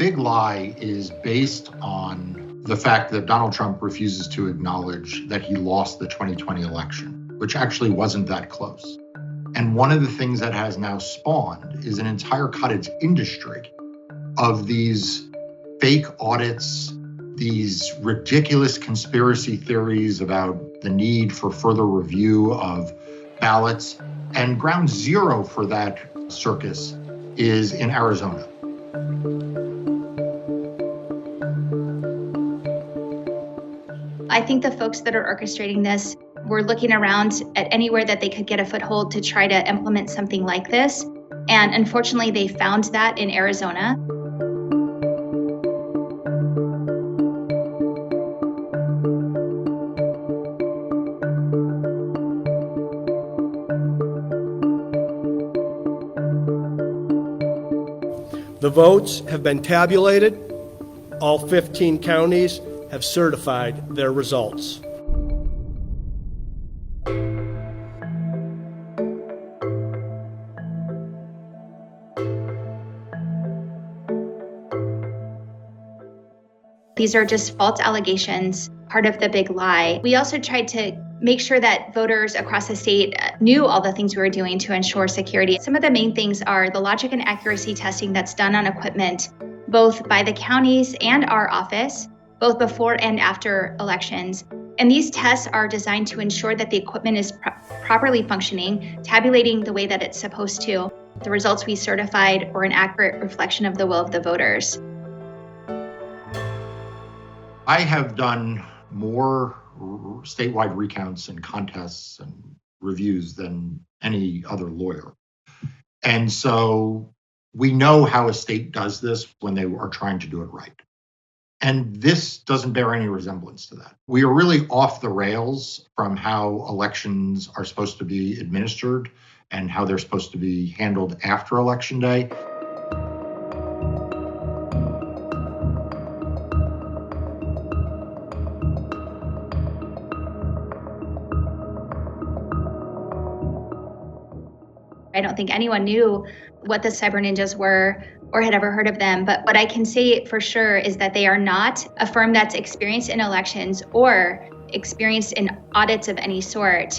big lie is based on the fact that Donald Trump refuses to acknowledge that he lost the 2020 election, which actually wasn't that close. And one of the things that has now spawned is an entire cottage industry of these fake audits, these ridiculous conspiracy theories about the need for further review of ballots. And ground zero for that circus is in Arizona. I think the folks that are orchestrating this were looking around at anywhere that they could get a foothold to try to implement something like this. And unfortunately, they found that in Arizona. The votes have been tabulated. All 15 counties have certified their results. These are just false allegations, part of the big lie. We also tried to make sure that voters across the state knew all the things we were doing to ensure security. Some of the main things are the logic and accuracy testing that's done on equipment, both by the counties and our office, both before and after elections. And these tests are designed to ensure that the equipment is properly functioning, tabulating the way that it's supposed to. The results we certified were an accurate reflection of the will of the voters. I have done more statewide recounts and contests and reviews than any other lawyer. And so we know how a state does this when they are trying to do it right. And this doesn't bear any resemblance to that. We are really off the rails from how elections are supposed to be administered and how they're supposed to be handled after Election Day. I don't think anyone knew what the cyber ninjas were or had ever heard of them. But what I can say for sure is that they are not a firm that's experienced in elections or experienced in audits of any sort.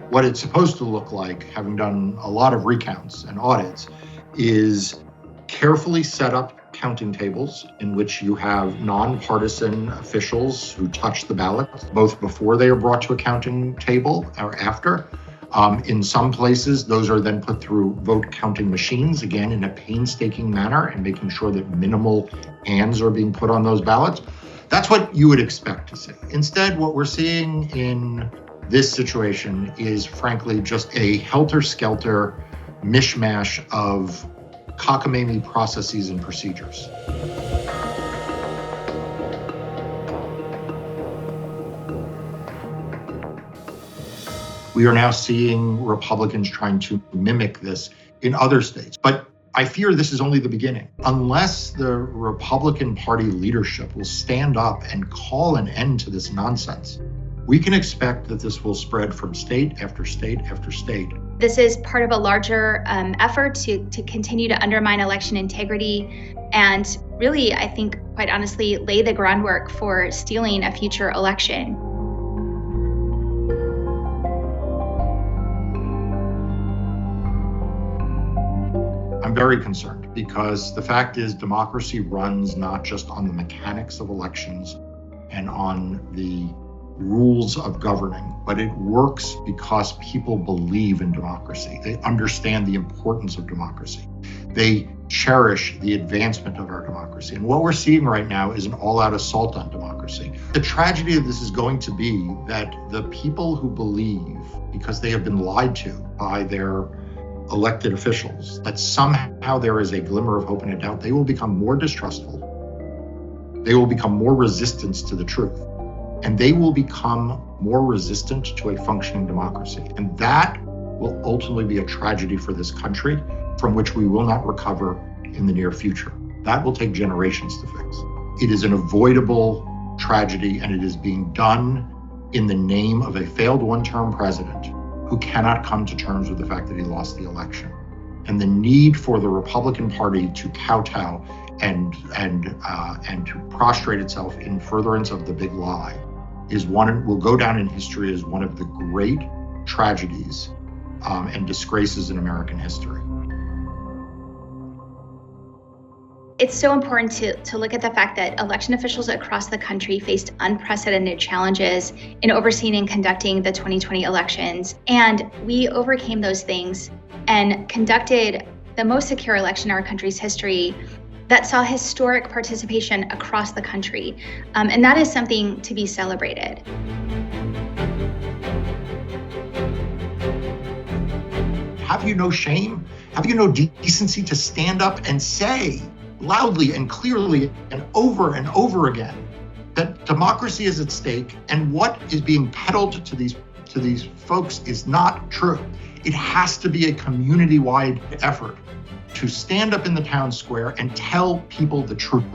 What it's supposed to look like, having done a lot of recounts and audits, is carefully set up counting tables in which you have nonpartisan officials who touch the ballots, both before they are brought to a counting table or after. In some places, those are then put through vote counting machines, again, in a painstaking manner and making sure that minimal hands are being put on those ballots. That's what you would expect to see. Instead, what we're seeing in this situation is, frankly, just a helter-skelter mishmash of cockamamie processes and procedures. We are now seeing Republicans trying to mimic this in other states. But I fear this is only the beginning. Unless the Republican Party leadership will stand up and call an end to this nonsense, we can expect that this will spread from state after state after state. This is part of a larger effort to continue to undermine election integrity and really, I think, quite honestly, lay the groundwork for stealing a future election. I'm very concerned because the fact is democracy runs not just on the mechanics of elections and on the rules of governing, but it works because people believe in democracy. They understand the importance of democracy. They cherish the advancement of our democracy. And what we're seeing right now is an all-out assault on democracy. The tragedy of this is going to be that the people who believe, because they have been lied to by their elected officials, that somehow there is a glimmer of hope and a doubt, they will become more distrustful. They will become more resistant to the truth. And they will become more resistant to a functioning democracy. And that will ultimately be a tragedy for this country from which we will not recover in the near future. That will take generations to fix. It is an avoidable tragedy, and it is being done in the name of a failed one-term president who cannot come to terms with the fact that he lost the election. And the need for the Republican Party to kowtow and to prostrate itself in furtherance of the big lie will go down in history as one of the great tragedies and disgraces in American history. It's so important to look at the fact that election officials across the country faced unprecedented challenges in overseeing and conducting the 2020 elections. And we overcame those things and conducted the most secure election in our country's history that saw historic participation across the country. And that is something to be celebrated. Have you no shame? Have you no decency to stand up and say loudly and clearly and over again that democracy is at stake, and what is being peddled to these folks is not true? It has to be a community-wide effort to stand up in the town square and tell people the truth.